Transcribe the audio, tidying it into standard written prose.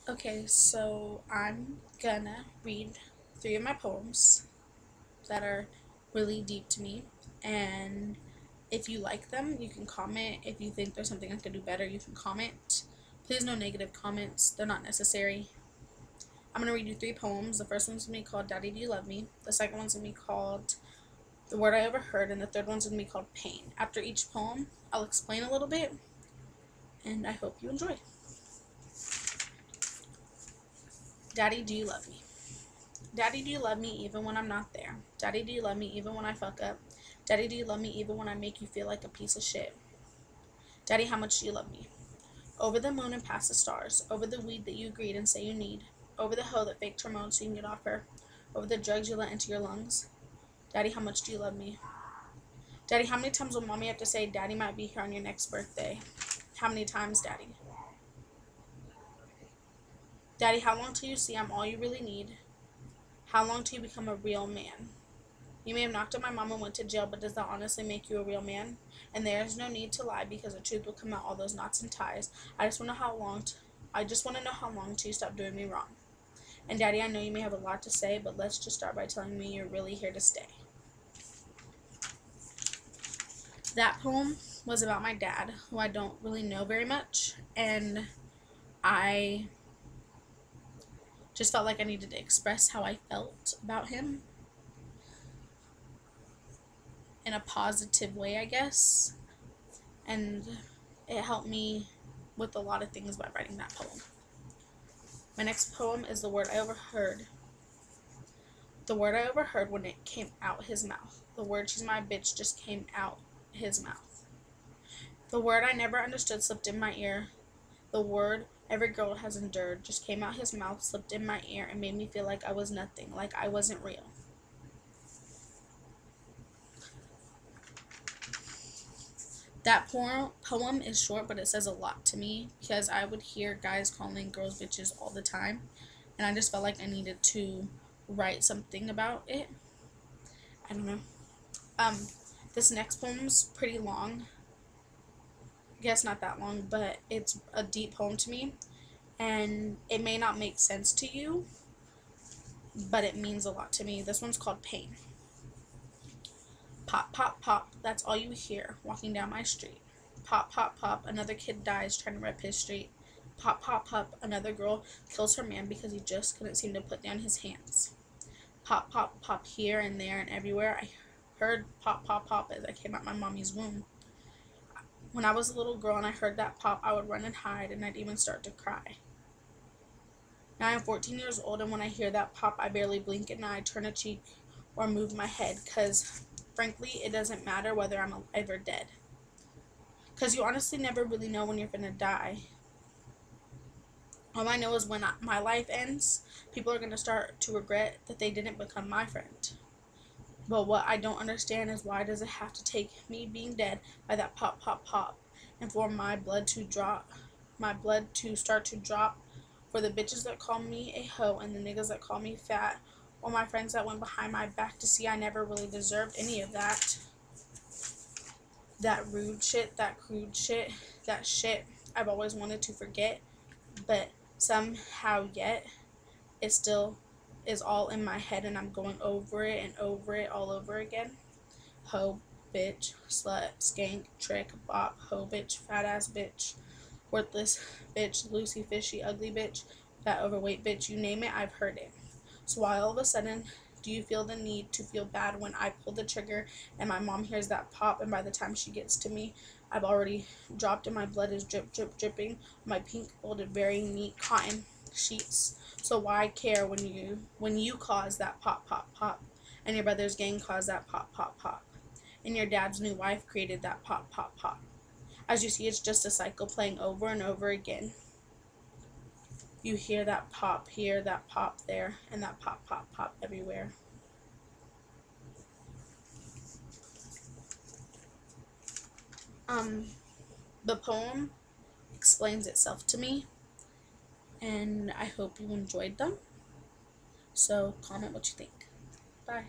Okay, so I'm gonna read three of my poems that are really deep to me. And if you like them, you can comment. If you think there's something I could do better, you can comment. Please, no negative comments, they're not necessary. I'm gonna read you three poems. The first one's gonna be called Daddy Do You Love Me? The second one's gonna be called The Word I Overheard, and the third one's gonna be called Pain. After each poem, I'll explain a little bit, and I hope you enjoy. Daddy, do you love me? Daddy, do you love me even when I'm not there? Daddy, do you love me even when I fuck up? Daddy, do you love me even when I make you feel like a piece of shit? Daddy, how much do you love me? Over the moon and past the stars, over the weed that you agreed and say you need, over the hoe that faked hormones so you can get off her, over the drugs you let into your lungs. Daddy, how much do you love me? Daddy, how many times will mommy have to say Daddy might be here on your next birthday? How many times, Daddy? Daddy, how long till you see I'm all you really need? How long till you become a real man? You may have knocked up my mom and went to jail, but does that honestly make you a real man? And there is no need to lie because the truth will come out, all those knots and ties. I just want to know how long till you stop doing me wrong. And Daddy, I know you may have a lot to say, but let's just start by telling me you're really here to stay. That poem was about my dad, who I don't really know very much, and I just felt like I needed to express how I felt about him in a positive way, I guess. And it helped me with a lot of things by writing that poem. My next poem is The Word I Overheard. The word I overheard when it came out his mouth. The word she's my bitch just came out his mouth. The word I never understood slipped in my ear. The word every girl has endured just came out his mouth, slipped in my ear, and made me feel like I was nothing, like I wasn't real. That poem is short, but it says a lot to me because I would hear guys calling girls bitches all the time, and I just felt like I needed to write something about it. I don't know. Um, this next poem's pretty long. I guess not that long, but it's a deep poem to me, and it may not make sense to you, but it means a lot to me. This one's called Pain. Pop, pop, pop, that's all you hear walking down my street. Pop, pop, pop, another kid dies trying to rep his street. Pop, pop, pop, another girl kills her man because he just couldn't seem to put down his hands. Pop, pop, pop, here and there and everywhere. I heard pop, pop, pop as I came out my mommy's womb. When I was a little girl and I heard that pop, I would run and hide, and I'd even start to cry. Now I'm 14 years old, and when I hear that pop, I barely blink an eye, turn a cheek, or move my head, because frankly, it doesn't matter whether I'm alive or dead. Because you honestly never really know when you're going to die. All I know is when my life ends, people are going to start to regret that they didn't become my friend. But what I don't understand is why does it have to take me being dead by that pop, pop, pop, and for my blood to start to drop, for the bitches that call me a hoe and the niggas that call me fat, or my friends that went behind my back to see I never really deserved any of that. That rude shit, that crude shit, that shit I've always wanted to forget, but somehow yet it still is all in my head and I'm going over it and over it all over again. Hoe, bitch, slut, skank, trick, bop, hoe, bitch, fat ass bitch, worthless bitch, Lucy fishy, ugly bitch, fat overweight bitch, you name it, I've heard it. So why all of a sudden do you feel the need to feel bad when I pull the trigger and my mom hears that pop, and by the time she gets to me, I've already dropped and my blood is drip, drip, dripping on my pink folded very neat cotton sheets. So why care when you cause that pop, pop, pop, and your brother's gang caused that pop, pop, pop, and your dad's new wife created that pop, pop, pop. As you see, it's just a cycle playing over and over again. You hear that pop here, that pop there, and that pop, pop, pop everywhere. Um, the poem explains itself to me, and I hope you enjoyed them. So comment what you think. Bye.